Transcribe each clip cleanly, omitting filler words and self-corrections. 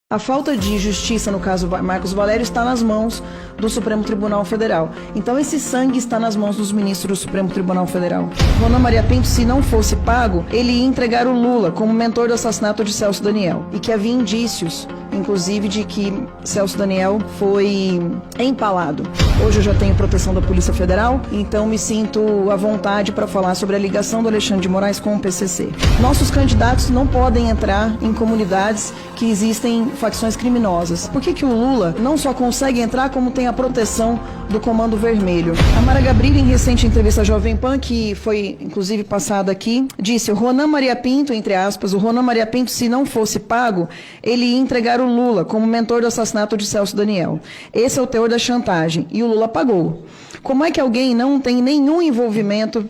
A falta de justiça, no caso Marcos Valério, está nas mãos do Supremo Tribunal Federal. Então esse sangue está nas mãos dos ministros do Supremo Tribunal Federal. Ronan Maria Pinto, se não fosse pago, ele ia entregar o Lula como mentor do assassinato de Celso Daniel. E que havia indícios, inclusive, de que Celso Daniel foi empalado. Hoje eu já tenho proteção da Polícia Federal, então me sinto à vontade para falar sobre a ligação do Alexandre de Moraes com o PCC. Nossos candidatos não podem entrar em comunidades que existem facções criminosas. Por que o Lula não só consegue entrar, como tem a proteção do Comando Vermelho? A Mara Gabrilli, em recente entrevista à Jovem Pan, que foi inclusive passada aqui, disse: o Ronan Maria Pinto, entre aspas, o Ronan Maria Pinto, se não fosse pago, ele ia entregar o Lula como mentor do assassinato de Celso Daniel. Esse é o teor da chantagem. E o Lula pagou. Como é que alguém não tem nenhum envolvimento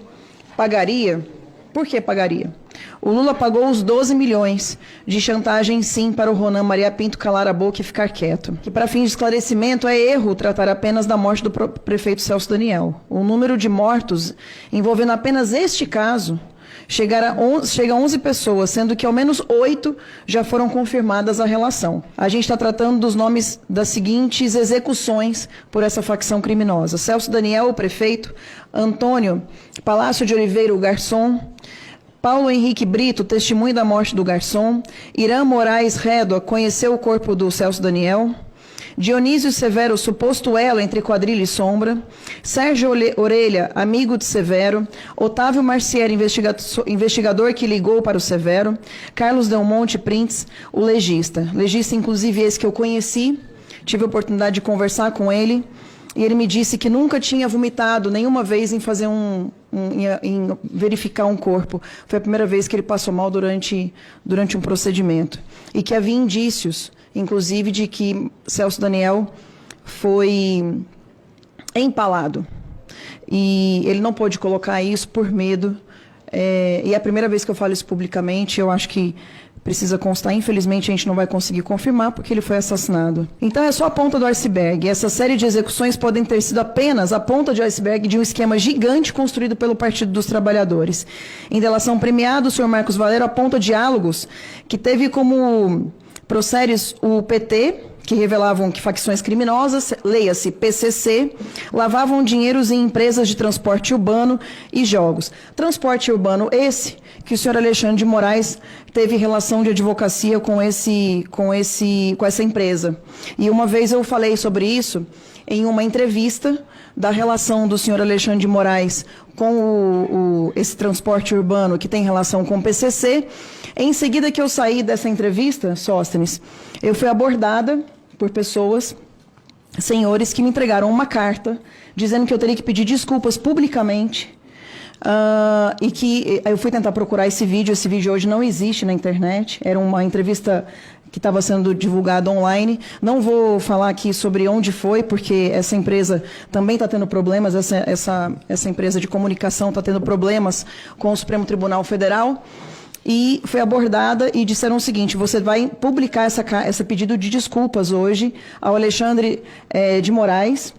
pagaria? Por que pagaria? O Lula pagou os 12 milhões de chantagem, sim, para o Ronan Maria Pinto calar a boca e ficar quieto. Que, para fins de esclarecimento, é erro tratar apenas da morte do prefeito Celso Daniel. O número de mortos envolvendo apenas este caso chega a 11 pessoas, sendo que ao menos 8 já foram confirmadas a relação. A gente está tratando dos nomes das seguintes execuções por essa facção criminosa: Celso Daniel, o prefeito; Antônio Palácio de Oliveira, o garçom; Paulo Henrique Brito, testemunho da morte do garçom; Irã Moraes Rédoa, conheceu o corpo do Celso Daniel; Dionísio Severo, suposto elo entre quadrilha e sombra; Sérgio Orelha, amigo de Severo; Otávio Marcieri, investigador que ligou para o Severo; Carlos Del Monte Prints, o legista, inclusive esse que eu conheci, tive a oportunidade de conversar com ele, e ele me disse que nunca tinha vomitado nenhuma vez em fazer em verificar um corpo. Foi a primeira vez que ele passou mal durante um procedimento. E que havia indícios, inclusive, de que Celso Daniel foi empalado. E ele não pôde colocar isso por medo. E é a primeira vez que eu falo isso publicamente. Eu acho que precisa constar. Infelizmente, a gente não vai conseguir confirmar, porque ele foi assassinado. Então, é só a ponta do iceberg. Essa série de execuções podem ter sido apenas a ponta de iceberg de um esquema gigante construído pelo Partido dos Trabalhadores. Em delação premiada, o senhor Marcos Valério aponta diálogos que teve como processos o PT, que revelavam que facções criminosas, leia-se PCC, lavavam dinheiros em empresas de transporte urbano e jogos. Transporte urbano esse que o senhor Alexandre de Moraes teve relação de advocacia com essa empresa. E uma vez eu falei sobre isso em uma entrevista da relação do senhor Alexandre de Moraes com esse transporte urbano que tem relação com o PCC. Em seguida que eu saí dessa entrevista, Sóstenes, eu fui abordada por pessoas, senhores, que me entregaram uma carta dizendo que eu teria que pedir desculpas publicamente, e que eu fui tentar procurar esse vídeo hoje não existe na internet, era uma entrevista que estava sendo divulgada online. Não vou falar aqui sobre onde foi, porque essa empresa também está tendo problemas, essa empresa de comunicação está tendo problemas com o Supremo Tribunal Federal. E foi abordada e disseram o seguinte: você vai publicar esse pedido de desculpas hoje ao Alexandre de Moraes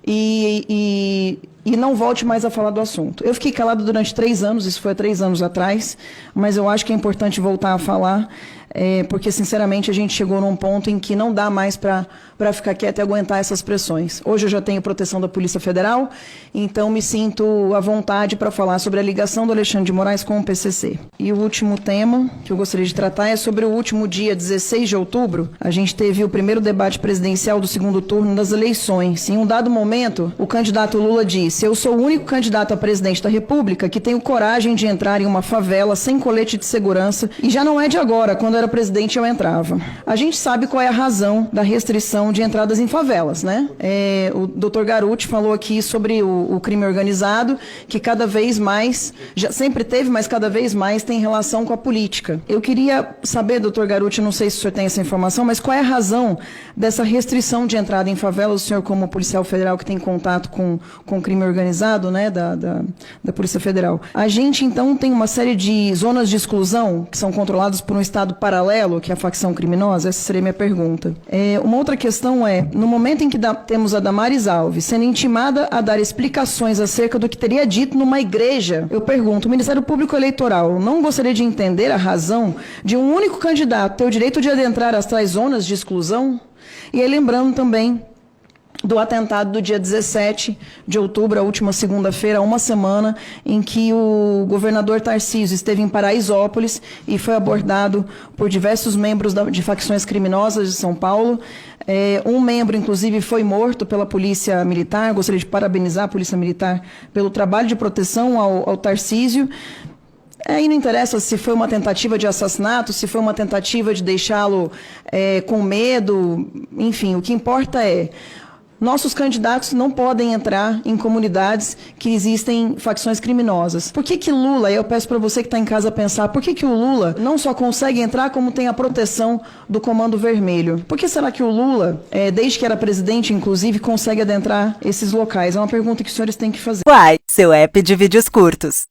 e não volte mais a falar do assunto. Eu fiquei calado durante 3 anos, isso foi há 3 anos atrás, mas eu acho que é importante voltar a falar, porque, sinceramente, a gente chegou num ponto em que não dá mais para ficar quieto e aguentar essas pressões. Hoje eu já tenho proteção da Polícia Federal, então me sinto à vontade para falar sobre a ligação do Alexandre de Moraes com o PCC. E o último tema que eu gostaria de tratar é sobre o último dia, 16 de outubro. A gente teve o primeiro debate presidencial do segundo turno das eleições. Em um dado momento, o candidato Lula disse: eu sou o único candidato a presidente da República que tenho coragem de entrar em uma favela sem colete de segurança, e já não é de agora, quando era presidente eu entrava. A gente sabe qual é a razão da restrição de entradas em favelas, né? O Dr. Garuti falou aqui sobre o crime organizado, que cada vez mais, já sempre teve, mas cada vez mais tem relação com a política. Eu queria saber, Dr. Garuti, não sei se o senhor tem essa informação, mas qual é a razão dessa restrição de entrada em favelas? O senhor, como policial federal que tem contato com o crime organizado, né, da Polícia Federal. A gente, então, tem uma série de zonas de exclusão que são controladas por um Estado paralelo paralelo, que é a facção criminosa? Essa seria a minha pergunta. Uma outra questão é, no momento em que temos a Damares Alves sendo intimada a dar explicações acerca do que teria dito numa igreja, eu pergunto, o Ministério Público Eleitoral não gostaria de entender a razão de um único candidato ter o direito de adentrar as tais zonas de exclusão? E aí lembrando também do atentado do dia 17 de outubro, a última segunda-feira, uma semana, em que o governador Tarcísio esteve em Paraisópolis e foi abordado por diversos membros de facções criminosas de São Paulo. Um membro, inclusive, foi morto pela Polícia Militar. Gostaria de parabenizar a Polícia Militar pelo trabalho de proteção ao Tarcísio. Aí não interessa se foi uma tentativa de assassinato, se foi uma tentativa de deixá-lo com medo, enfim, o que importa é nossos candidatos não podem entrar em comunidades que existem facções criminosas. Por que Lula, eu peço para você que está em casa pensar, por que o Lula não só consegue entrar como tem a proteção do Comando Vermelho? Por que será que o Lula, desde que era presidente, inclusive, consegue adentrar esses locais? É uma pergunta que os senhores têm que fazer. Uai, seu app de vídeos curtos.